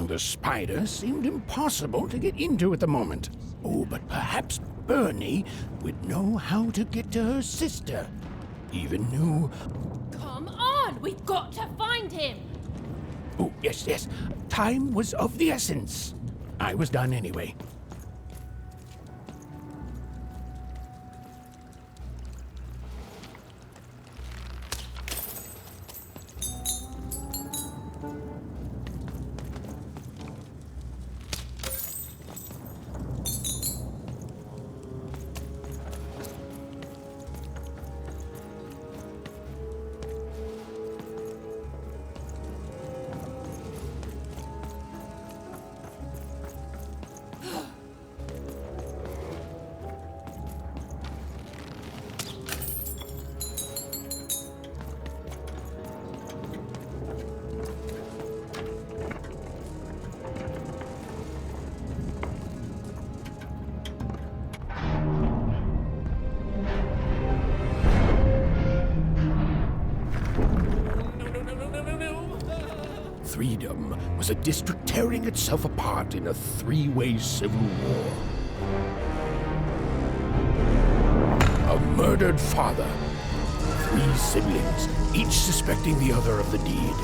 Finding the spider seemed impossible to get into at the moment. Oh, but perhaps Bernie would know how to get to her sister. Even knew... Come on! We've got to find him! Oh, yes. Time was of the essence. I was done anyway. Freedom was a district tearing itself apart in a three-way civil war. A murdered father, 3 siblings, each suspecting the other of the deed.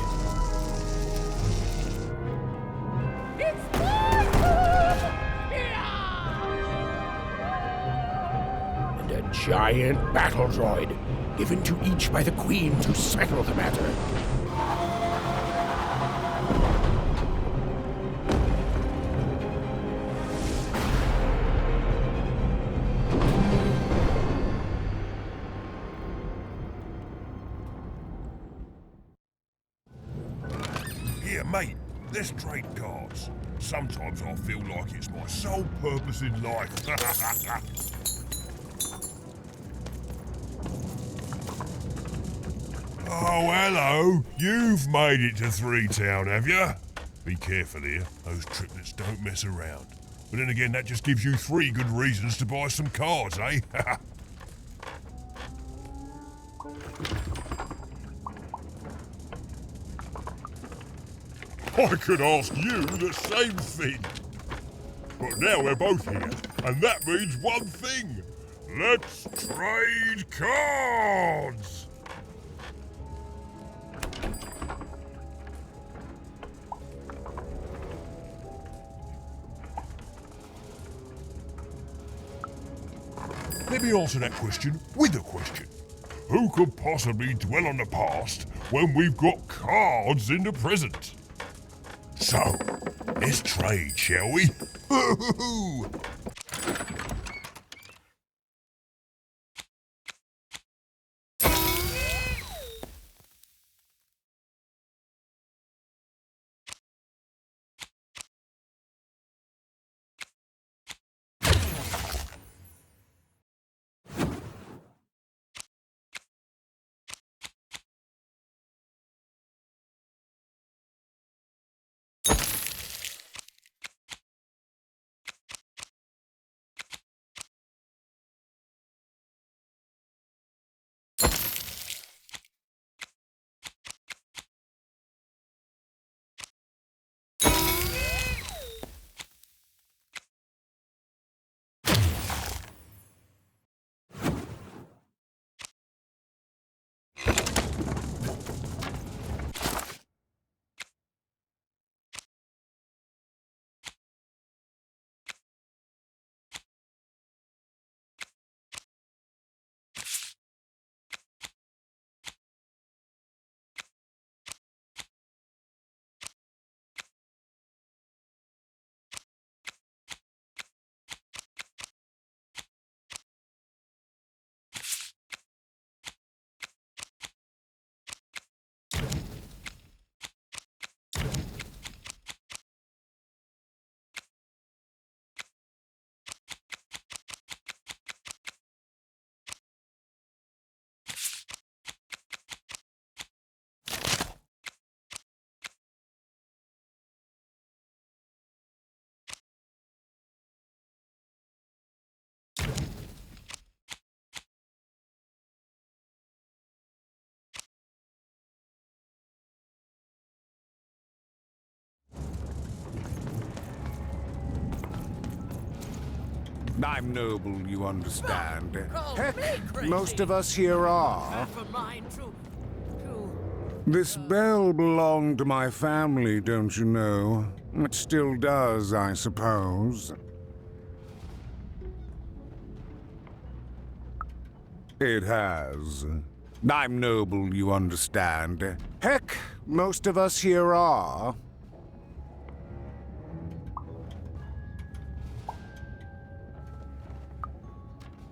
It's my And a giant battle droid, given to each by the Queen to settle the matter. Here, mate, let's trade cards. Sometimes I feel like it's my sole purpose in life. Oh, hello. You've made it to Three Town, have you? Be careful here. Those triplets don't mess around. But then again, that just gives you 3 good reasons to buy some cards, eh? I could ask you the same thing. But now we're both here, and that means one thing. Let's trade cards! Let me answer that question with a question. Who could possibly dwell on the past when we've got cards in the present? So, let's trade, shall we? I'm noble, you understand. Call Heck, me crazy. most of us here are. Half of mine to This bell belonged to my family, don't you know? It still does, I suppose. It has. I'm noble, you understand. Heck, most of us here are.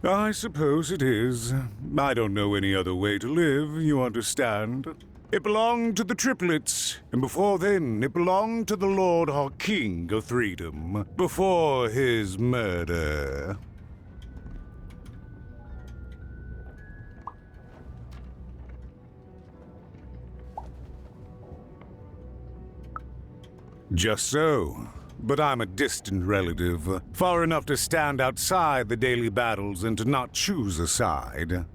I suppose it is. I don't know any other way to live, you understand. It belonged to the triplets, and before then it belonged to the Lord our King of Freedom, before his murder. Just so. But I'm a distant relative, far enough to stand outside the daily battles and to not choose a side.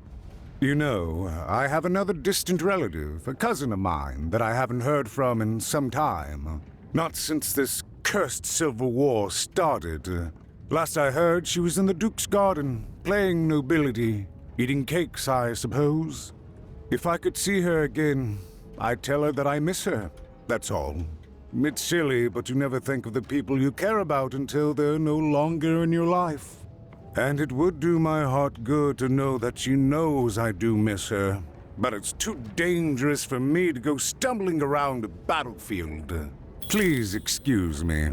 You know, I have another distant relative, a cousin of mine, that I haven't heard from in some time. Not since this cursed Civil War started. Last I heard, she was in the Duke's garden, playing nobility, eating cakes, I suppose. If I could see her again, I'd tell her that I miss her, that's all. It's silly, but you never think of the people you care about until they're no longer in your life. And it would do my heart good to know that she knows I do miss her. But it's too dangerous for me to go stumbling around a battlefield. Please excuse me.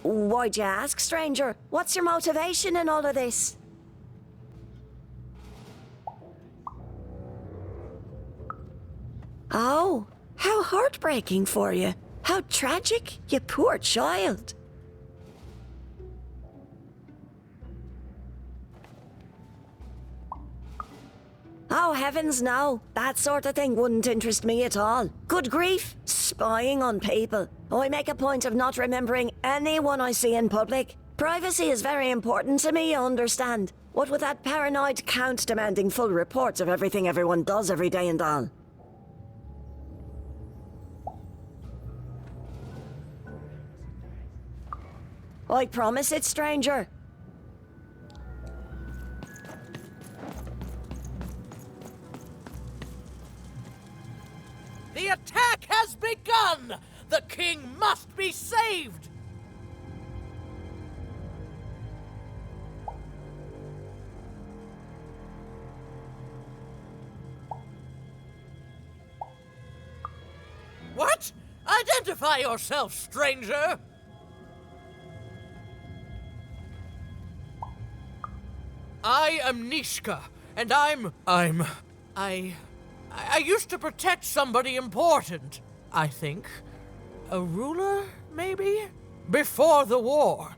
Why'd you ask, stranger? What's your motivation in all of this? Oh, how heartbreaking for you. How tragic, you poor child. Oh, heavens no. That sort of thing wouldn't interest me at all. Good grief, spying on people. I make a point of not remembering anyone I see in public. Privacy is very important to me, you understand. What with that paranoid count demanding full reports of everything everyone does every day and all. I promise it, stranger. The attack has begun! The king must be saved! What? Identify yourself, stranger! I am Nishka, and I used to protect somebody important, I think. A ruler, maybe? Before the war.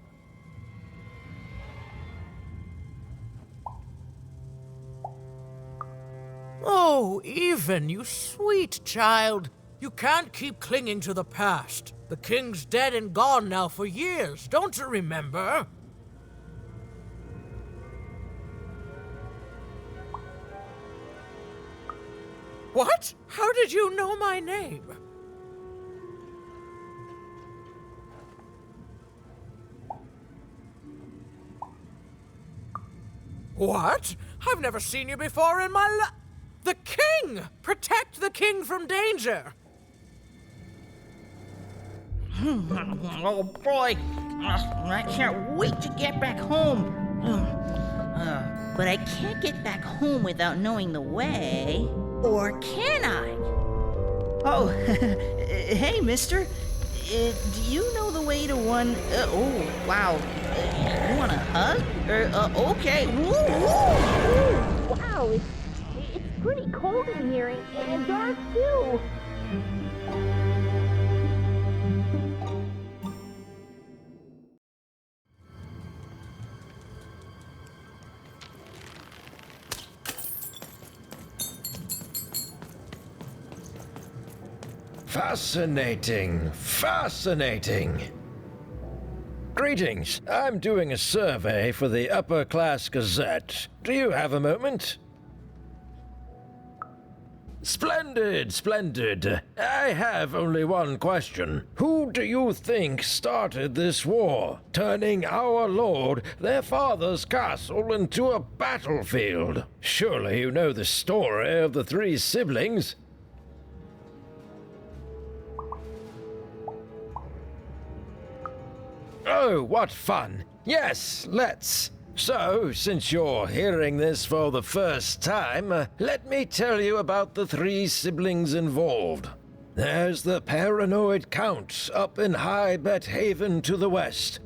Oh, Even, you sweet child. You can't keep clinging to the past. The king's dead and gone now for years, don't you remember? What? How did you know my name? What? I've never seen you before in my life. The king! Protect the king from danger! Oh boy, I can't wait to get back home. But I can't get back home without knowing the way. Or can I? Oh, hey, mister. Do you know the way to one... oh, wow. You want a hug? Okay. Woo, woo, woo. Wow, it's pretty cold in here and dark, too. Fascinating, fascinating. Greetings. I'm doing a survey for the Upper Class Gazette. Do you have a moment? Splendid, splendid. I have only one question. Who do you think started this war, turning our lord, their father's castle, into a battlefield? Surely you know the story of the three siblings. Oh, what fun. Yes, let's. So, since you're hearing this for the first time, let me tell you about the three siblings involved. There's the paranoid Count up in High Bet Haven to the west.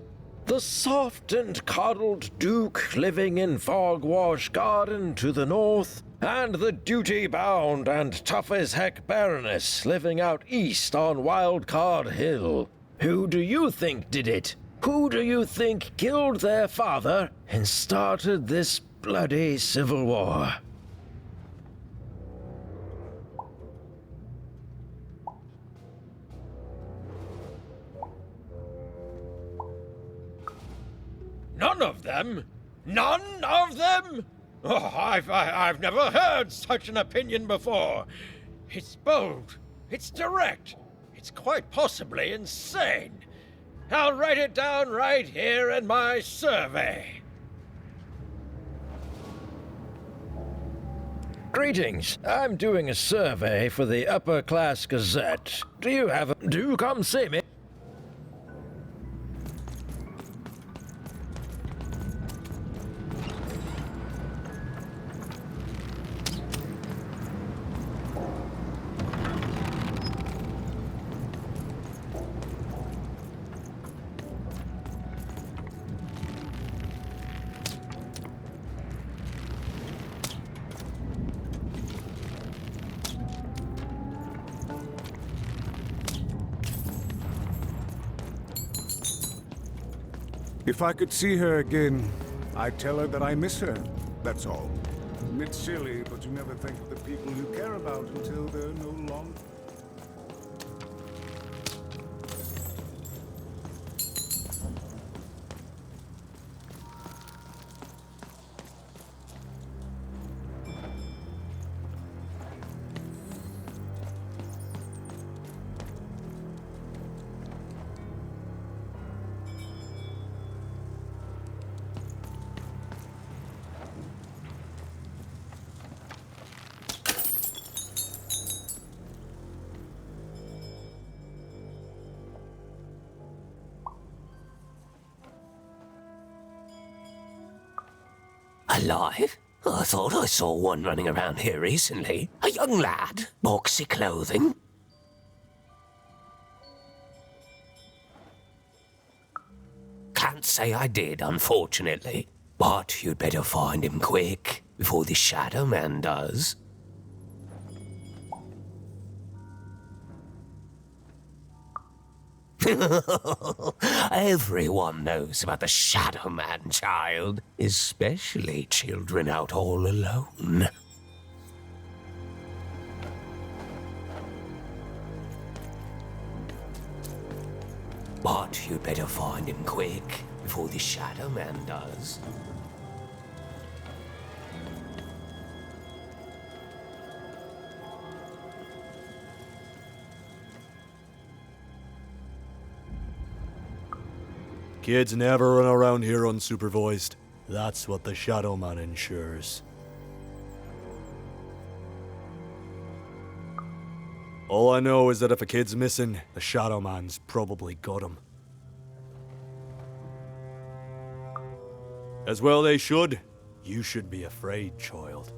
The soft and coddled Duke living in Fogwash Garden to the north. And the duty-bound and tough-as-heck Baroness living out east on Wildcard Hill. Who do you think did it? Who do you think killed their father and started this bloody civil war? None of them? None of them? Oh, I've never heard such an opinion before. It's bold. It's direct. It's quite possibly insane. I'll write it down right here in my survey. Greetings. I'm doing a survey for the Upper Class Gazette. Do come see me. If I could see her again, I'd tell her that I miss her. That's all. It's silly, but you never think of the people you care about until they're no longer. Alive? I thought I saw one running around here recently. A young lad, boxy clothing. Can't say I did, unfortunately. But you'd better find him quick, before the Shadow Man does. Everyone knows about the Shadow Man, child, especially children out all alone. But you'd better find him quick, before the Shadow Man does. Kids never run around here unsupervised. That's what the Shadow Man ensures. All I know is that if a kid's missing, the Shadow Man's probably got him. As well they should. You should be afraid, child.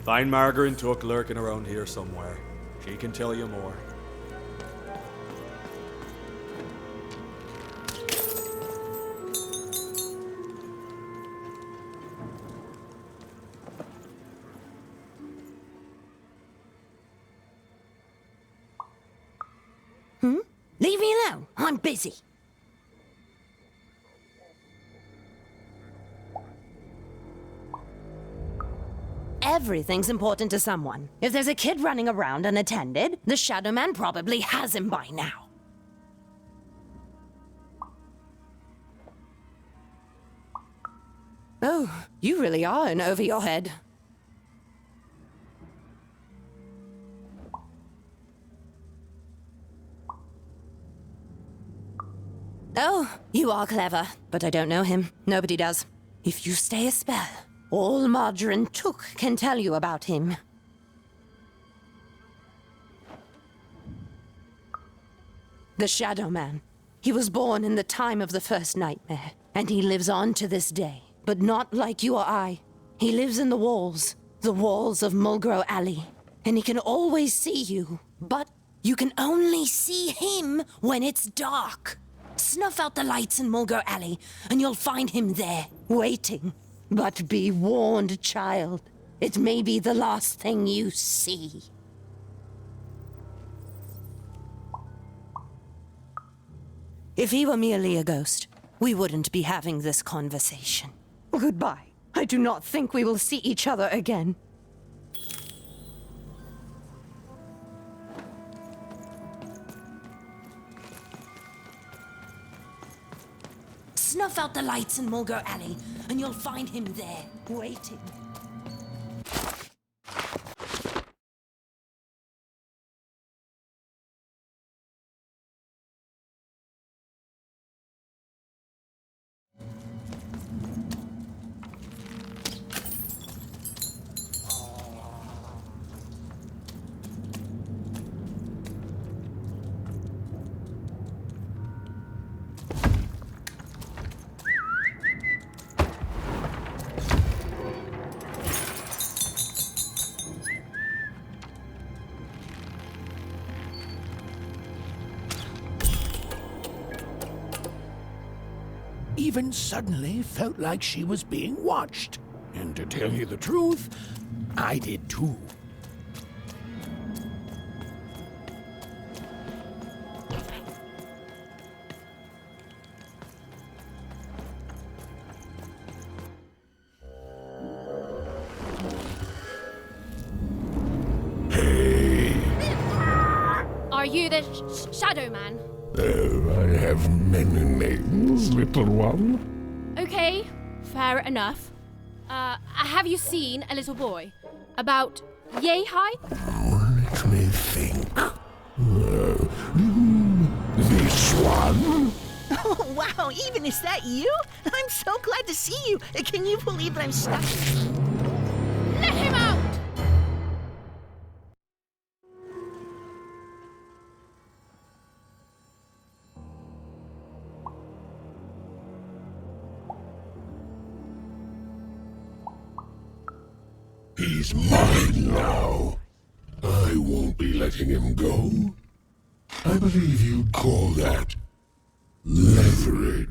Find Margaret Tuck lurking around here somewhere. She can tell you more. Leave me alone. I'm busy. Everything's important to someone. If there's a kid running around unattended, the Shadow Man probably has him by now. Oh, you really are in over your head. Oh, you are clever, but I don't know him. Nobody does. If you stay a spell, all Margarine Took can tell you about him. The Shadow Man. He was born in the time of the first nightmare, and he lives on to this day. But not like you or I. He lives in the walls of Mulgrew Alley. And he can always see you, but you can only see him when it's dark. Snuff out the lights in Mulgrew Alley, and you'll find him there, waiting. But be warned, child. It may be the last thing you see. If he were merely a ghost, we wouldn't be having this conversation. Goodbye. I do not think we will see each other again. Snuff out the lights in Mulgrew Alley, and you'll find him there, waiting. Even suddenly felt like she was being watched. And to tell you the truth, I did too. Are you the Shadow Man? Oh, I have many names, little one. Okay, fair enough. Have you seen a little boy? About yay high? Let me think. This one? Oh, wow, even is that you? I'm so glad to see you. Can you believe that I'm stuck? Let him out! He's mine now. I won't be letting him go. I believe you'd call that leverage.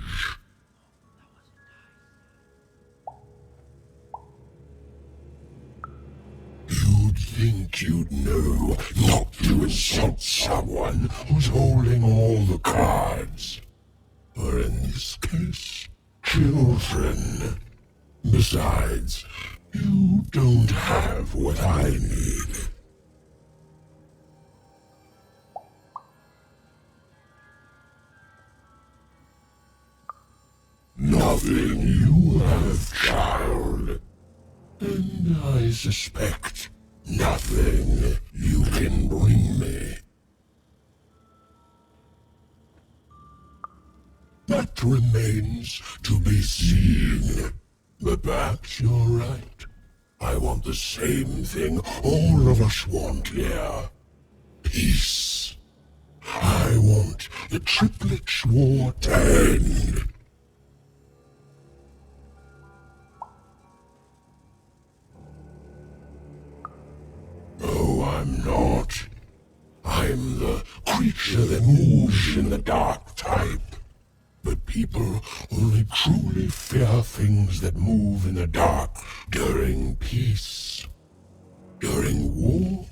You'd think you'd know not to insult someone who's holding all the cards. Or in this case, children. Besides, you don't have what I need. Nothing you have, child. And I suspect nothing you can bring me. That remains to be seen. But perhaps you're right. I want the same thing all of us want here. Peace. I want the triplets' war to end. Oh, I'm not. I'm the creature that moves in the dark type. But people only truly fear things that move in the dark during peace. During war,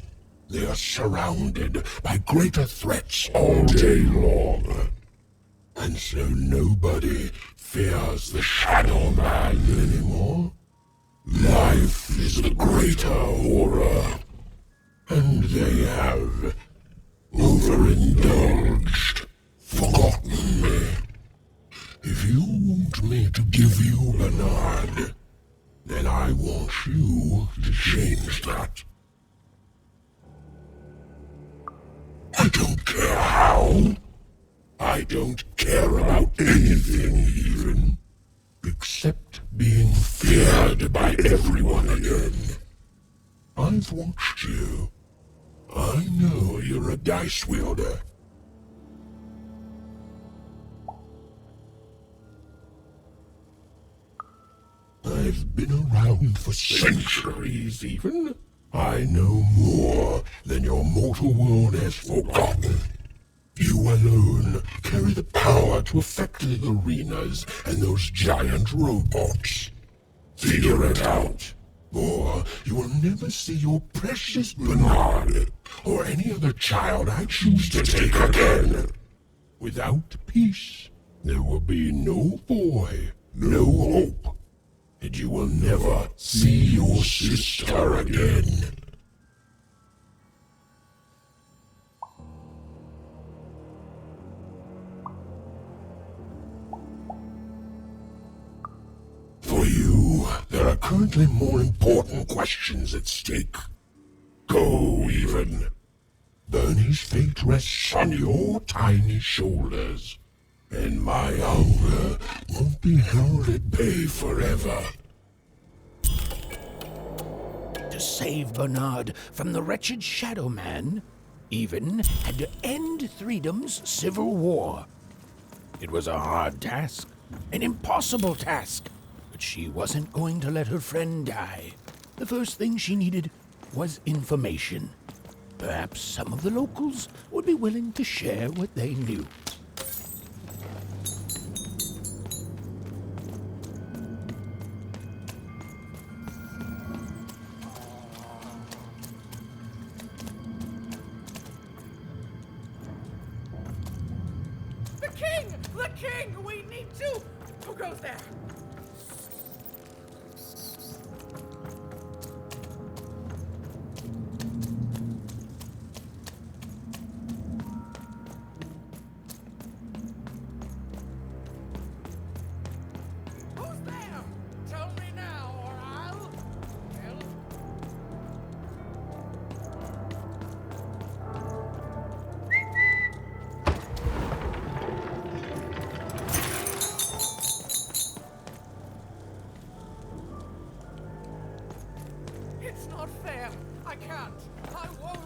they are surrounded by greater threats all day long. And so nobody fears the Shadow Man anymore. Life is a greater horror, and they have overindulged, forgotten me. If you want me to give you Bernard, then I want you to change that. I don't care how. I don't care about anything even, except being feared by everyone again. I've watched you. I know you're a dice wielder. I've been around for centuries even. I know more than your mortal world has forgotten. You alone carry the power to affect the arenas and those giant robots. Figure it out, or you will never see your precious Bernard or any other child I choose to take again. Without peace, there will be no boy, no hope, and you will never see your sister again. For you, there are currently more important questions at stake. Go, even. Bernie's fate rests on your tiny shoulders, and my hunger won't be held at bay forever. To save Bernard from the wretched Shadow Man, Even had to end Threedom's civil war. It was a hard task, an impossible task, but she wasn't going to let her friend die. The first thing she needed was information. Perhaps some of the locals would be willing to share what they knew. The king! We need to... Who goes there? Who's there? Tell me now, or I'll... It's not fair. I can't. I won't.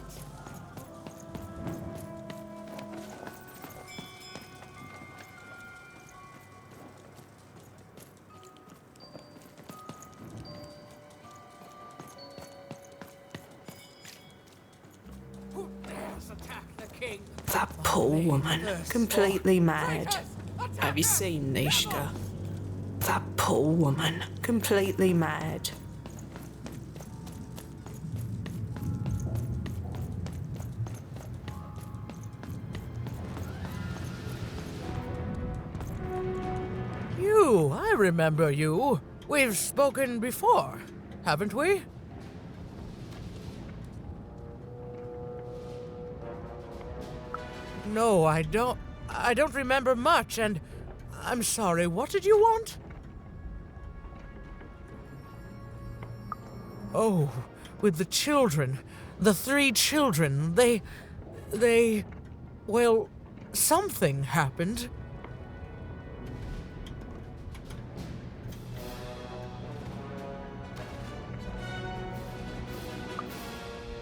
Who dares attack the king? That poor woman, completely mad. Have you seen Nishka? That poor woman, completely mad. You, I remember you. We've spoken before, haven't we? No, I don't remember much, and I'm sorry. What did you want? Oh, with the children. The 3 children. Well, something happened.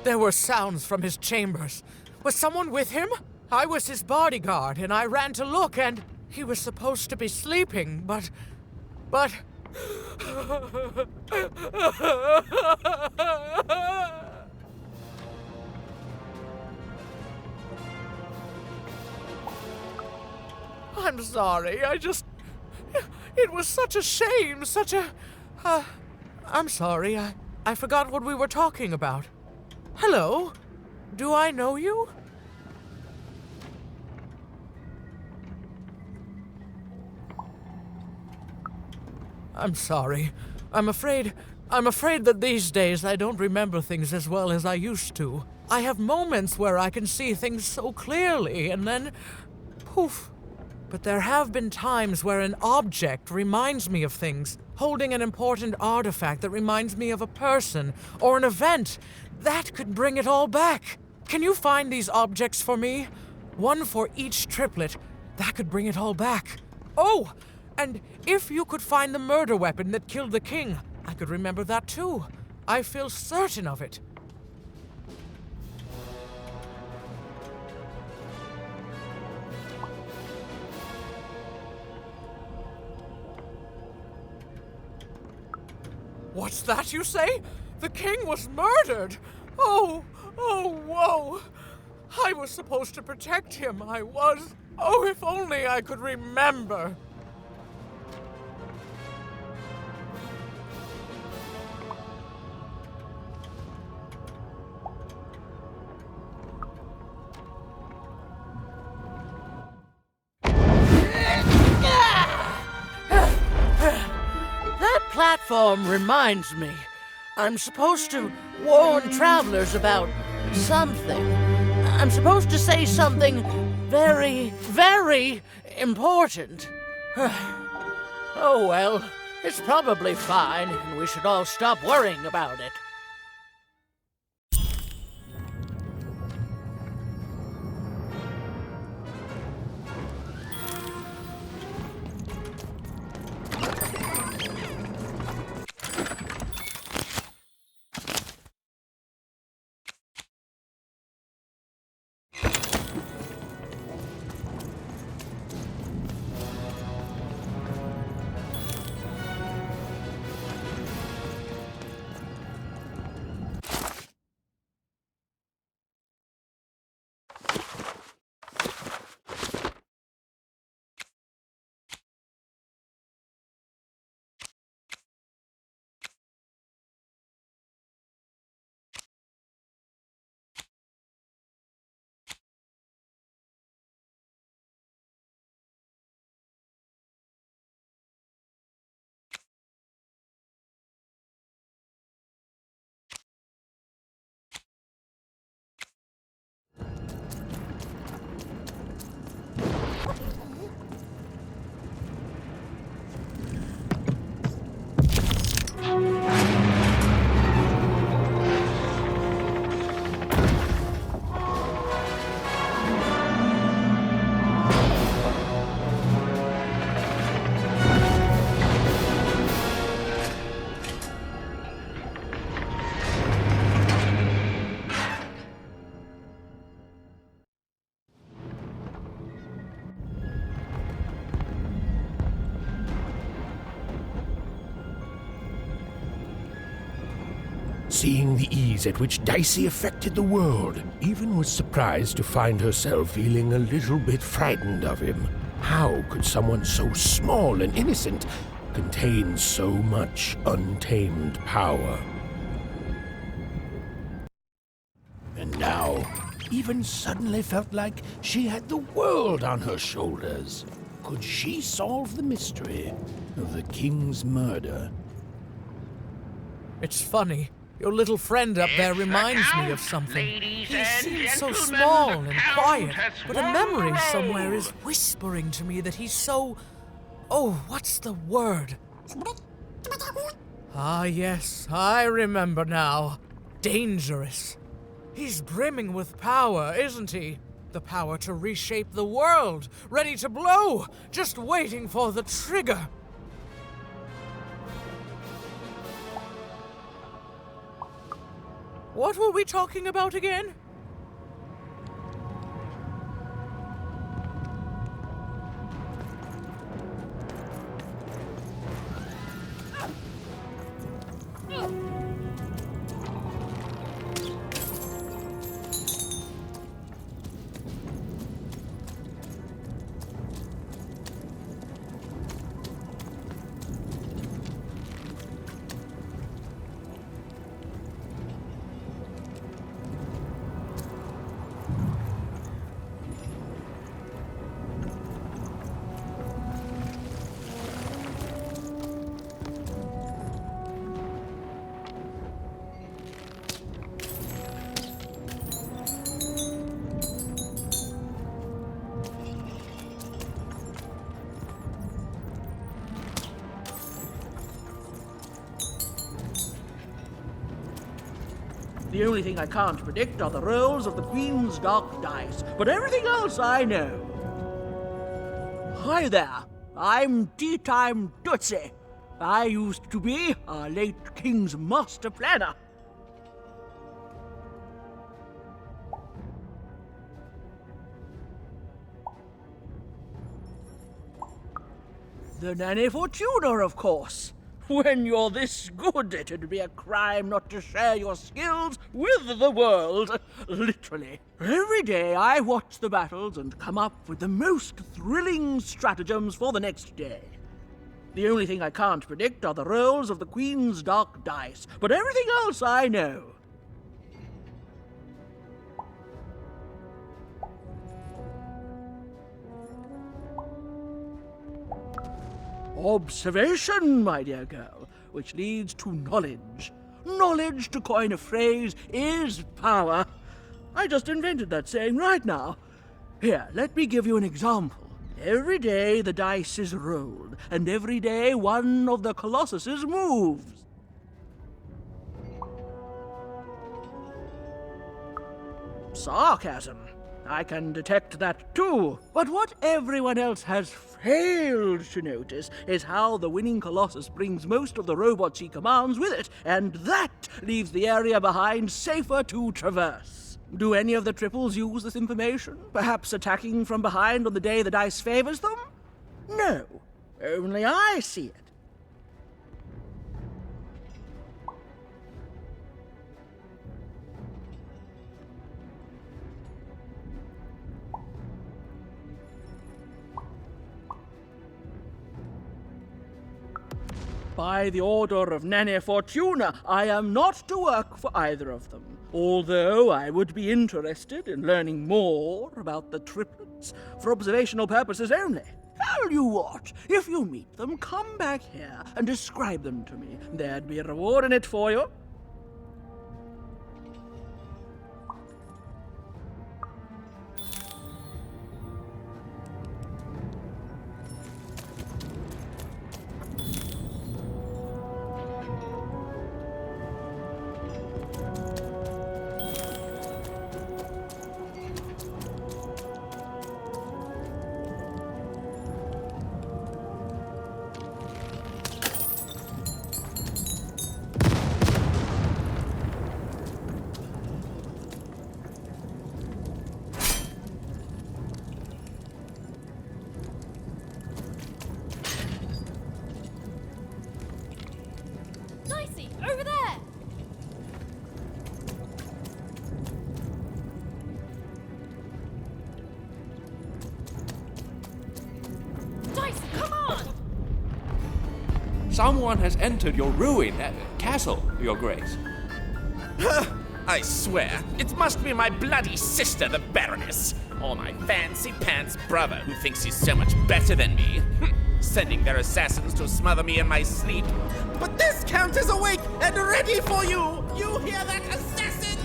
There were sounds from his chambers. Was someone with him? I was his bodyguard, and I ran to look, and he was supposed to be sleeping, but... I'm sorry, it was such a shame, I'm sorry, I forgot what we were talking about. Hello? Do I know you? I'm sorry. I'm afraid I'm afraid that these days I don't remember things as well as I used to. I have moments where I can see things so clearly, and then poof. But there have been times where an object reminds me of things, holding an important artifact that reminds me of a person or an event. That could bring it all back. Can you find these objects for me? One for each triplet. That could bring it all back. Oh, and if you could find the murder weapon that killed the king, I could remember that too. I feel certain of it. What's that you say? The king was murdered! Oh, whoa! I was supposed to protect him, I was. Oh, if only I could remember. That platform reminds me. I'm supposed to warn travelers about something. I'm supposed to say something very, very important. Oh well, it's probably fine, and we should all stop worrying about it. Seeing the ease at which Dicey affected the world, Even was surprised to find herself feeling a little bit frightened of him. How could someone so small and innocent contain so much untamed power? And now, Even suddenly felt like she had the world on her shoulders. Could she solve the mystery of the king's murder? It's funny. Your little friend up there reminds me of something. He seems so small and quiet, but a memory somewhere is whispering to me that he's so... Oh, what's the word? Ah, yes, I remember now. Dangerous. He's brimming with power, isn't he? The power to reshape the world, ready to blow, just waiting for the trigger. What were we talking about again? The only thing I can't predict are the rolls of the Queen's dark dice, but everything else I know. Hi there, I'm Tea-Time Dicey. I used to be our late King's master planner. The Nanny Fortuna, of course. When you're this good, it'd be a crime not to share your skills with the world. Literally. Every day I watch the battles and come up with the most thrilling stratagems for the next day. The only thing I can't predict are the rolls of the Queen's dark dice, but everything else I know. Observation, my dear girl, which leads to knowledge. Knowledge, to coin a phrase, is power. I just invented that saying right now. Here, let me give you an example. Every day the dice is rolled, and every day one of the colossuses moves. Sarcasm. I can detect that too. But what everyone else has failed to notice is how the winning Colossus brings most of the robots he commands with it, and that leaves the area behind safer to traverse. Do any of the triples use this information? Perhaps attacking from behind on the day the dice favors them? No. Only I see it. By the order of Nanny Fortuna, I am not to work for either of them, although I would be interested in learning more about the triplets for observational purposes only. Tell you what, if you meet them, come back here and describe them to me. There'd be a reward in it for you. Dicey, over there! Dicey, come on! Someone has entered your castle, Your Grace. I swear, it must be my bloody sister, the Baroness, or my fancy-pants brother who thinks he's so much better than me, sending their assassins to smother me in my sleep. But this count is awake and ready for you! You hear that, assassins?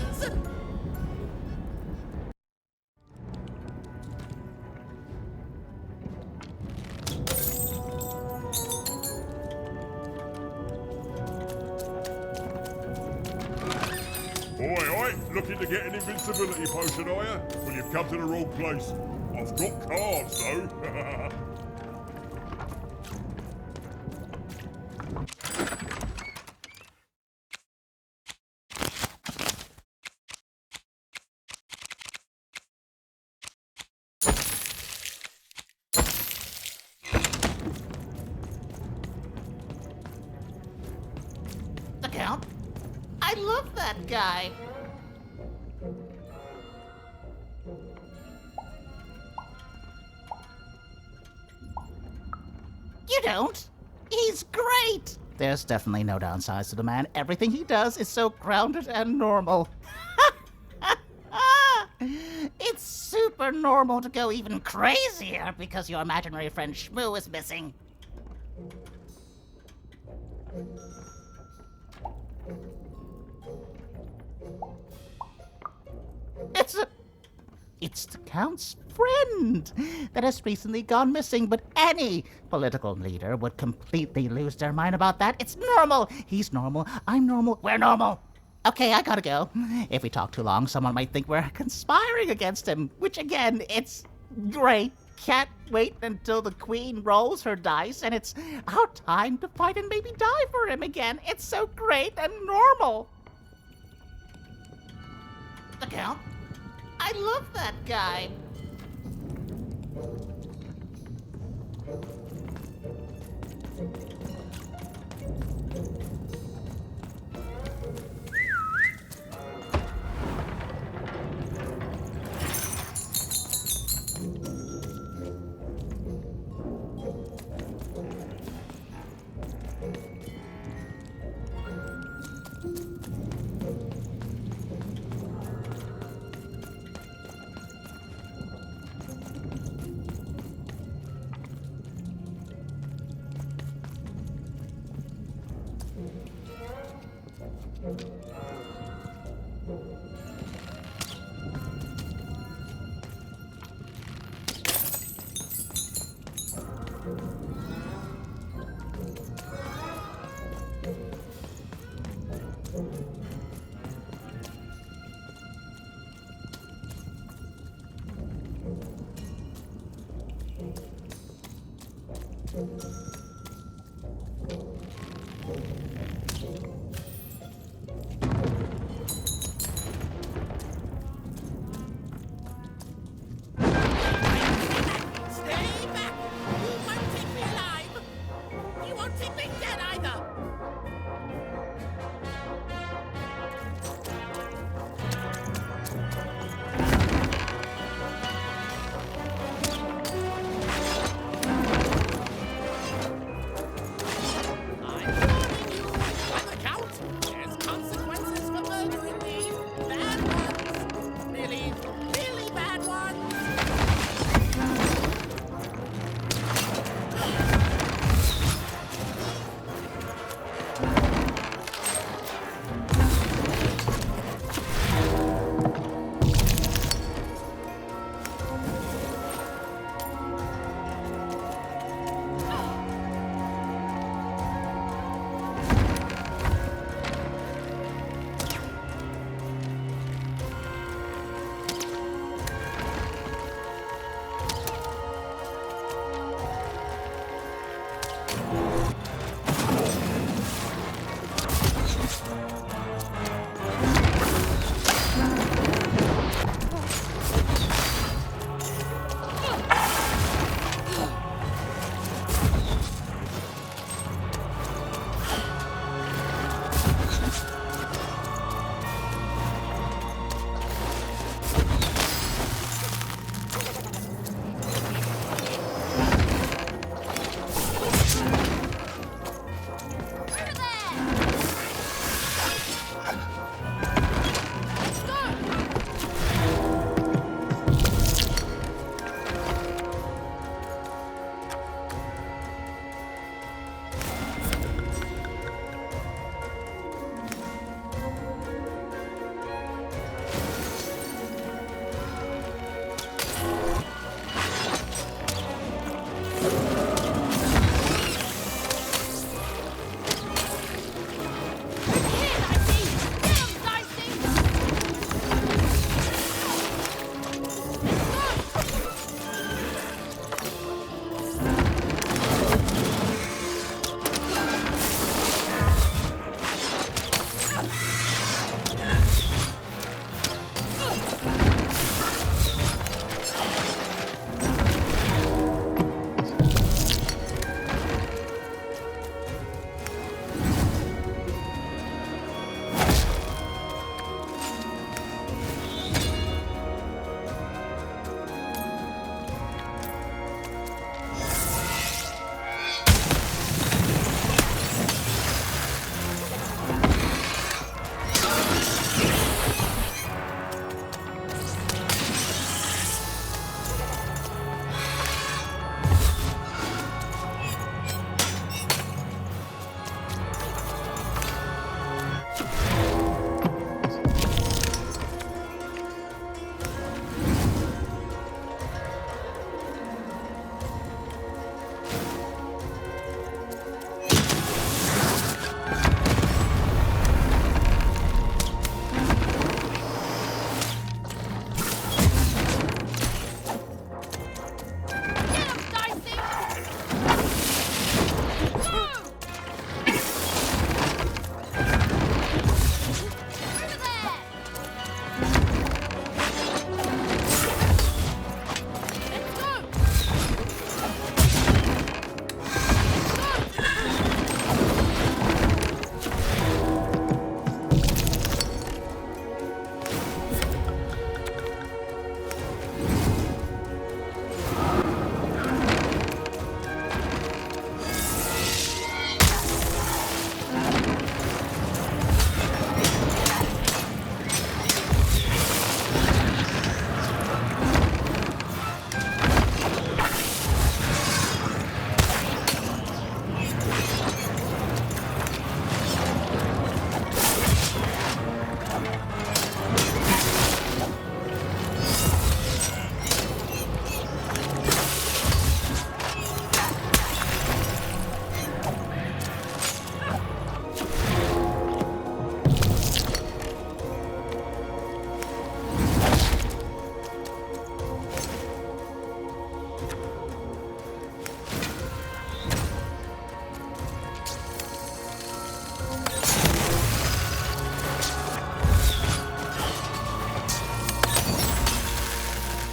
Oi, looking to get an invincibility potion, are you? Well, you've come to the wrong place. I've got cards, though. The Count? I love that guy. You don't? He's great! There's definitely no downsides to the man. Everything he does is so grounded and normal. It's super normal to go even crazier because your imaginary friend Shmoo is missing. It's the Count's friend that has recently gone missing, but any political leader would completely lose their mind about that. It's normal. He's normal. I'm normal. We're normal. Okay, I gotta go. If we talk too long, someone might think we're conspiring against him, which again, it's great. Can't wait until the queen rolls her dice and it's our time to fight and maybe die for him again. It's so great and normal. The Count? I love that guy.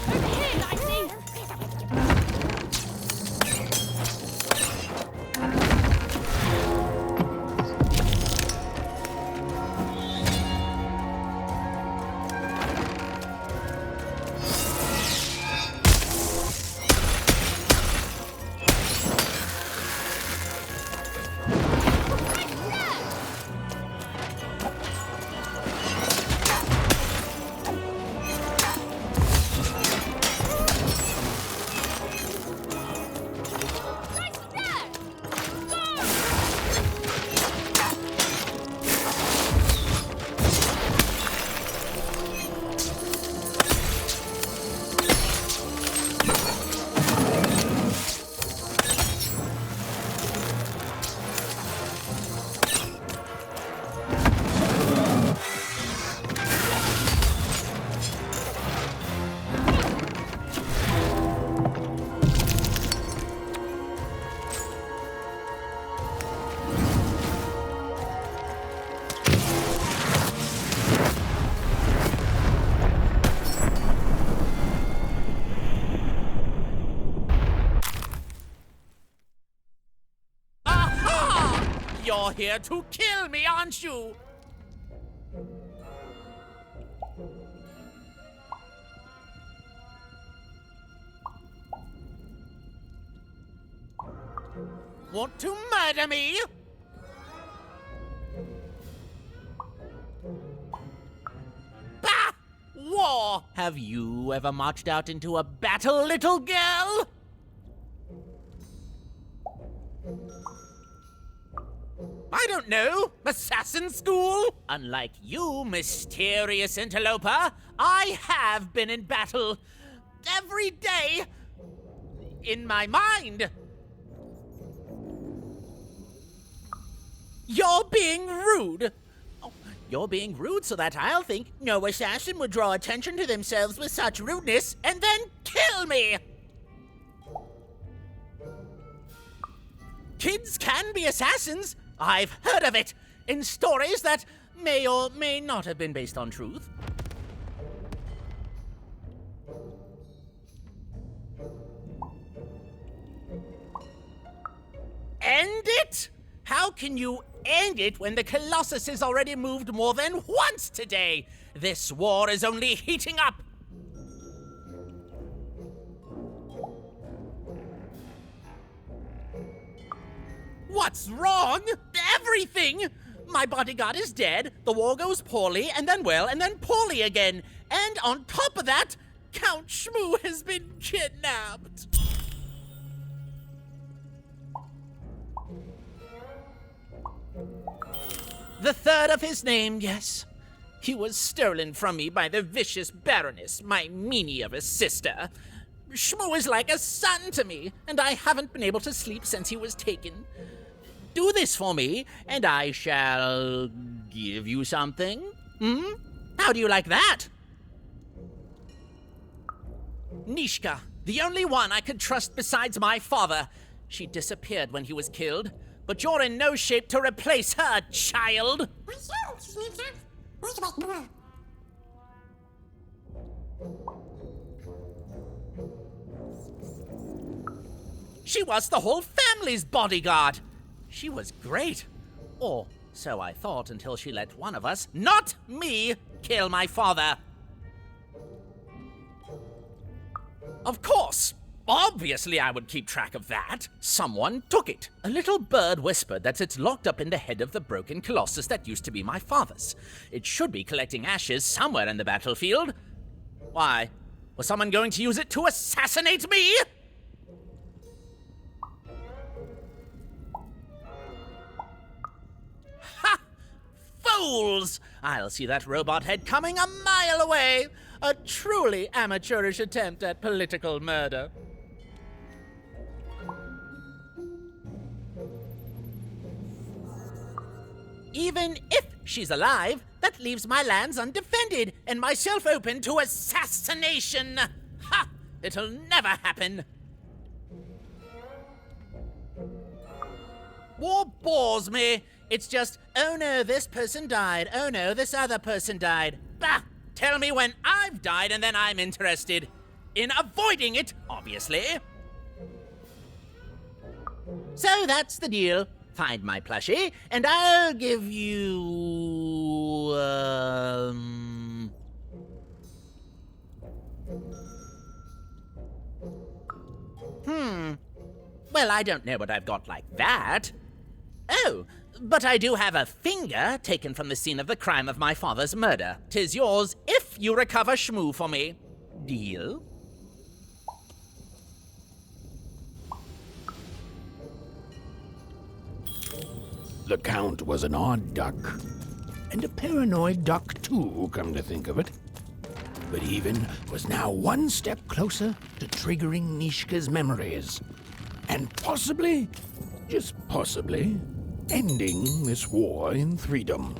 Over here, Dicey! You're here to kill me, aren't you? Want to murder me? Bah! War! Have you ever marched out into a battle, little girl? I don't know. Assassin school? Unlike you, mysterious interloper, I have been in battle. Every day. In my mind. You're being rude. Oh, you're being rude so that I'll think no assassin would draw attention to themselves with such rudeness and then kill me. Kids can be assassins. I've heard of it in stories that may or may not have been based on truth. End it? How can you end it when the Colossus has already moved more than once today? This war is only heating up. What's wrong? Everything! My bodyguard is dead, the war goes poorly, and then well, and then poorly again. And on top of that, Count Shmoo has been kidnapped. The third of his name, yes. He was stolen from me by the vicious Baroness, my meanie of a sister. Shmoo is like a son to me, and I haven't been able to sleep since he was taken. Do this for me, and I shall give you something. How do you like that? Nishka, the only one I could trust besides my father. She disappeared when he was killed, but you're in no shape to replace her, child. She was the whole family's bodyguard. She was great. Or so I thought until she let one of us, not me, kill my father. Of course. Obviously I would keep track of that. Someone took it. A little bird whispered that it's locked up in the head of the broken Colossus that used to be my father's. It should be collecting ashes somewhere in the battlefield. Why? Was someone going to use it to assassinate me? Fools! I'll see that robot head coming a mile away. A truly amateurish attempt at political murder. Even if she's alive, that leaves my lands undefended and myself open to assassination. Ha! It'll never happen. War bores me. It's just, oh no, this person died. Oh no, this other person died. Bah! Tell me when I've died and then I'm interested. in avoiding it, obviously. So that's the deal. Find my plushie, and I'll give you... Well, I don't know what I've got like that. Oh, but I do have a finger taken from the scene of the crime of my father's murder. 'Tis yours if you recover Shmoo for me. Deal? The Count was an odd duck. And a paranoid duck, too, come to think of it. But Even was now one step closer to triggering Nishka's memories. And possibly, just possibly, ending this war in Threedom.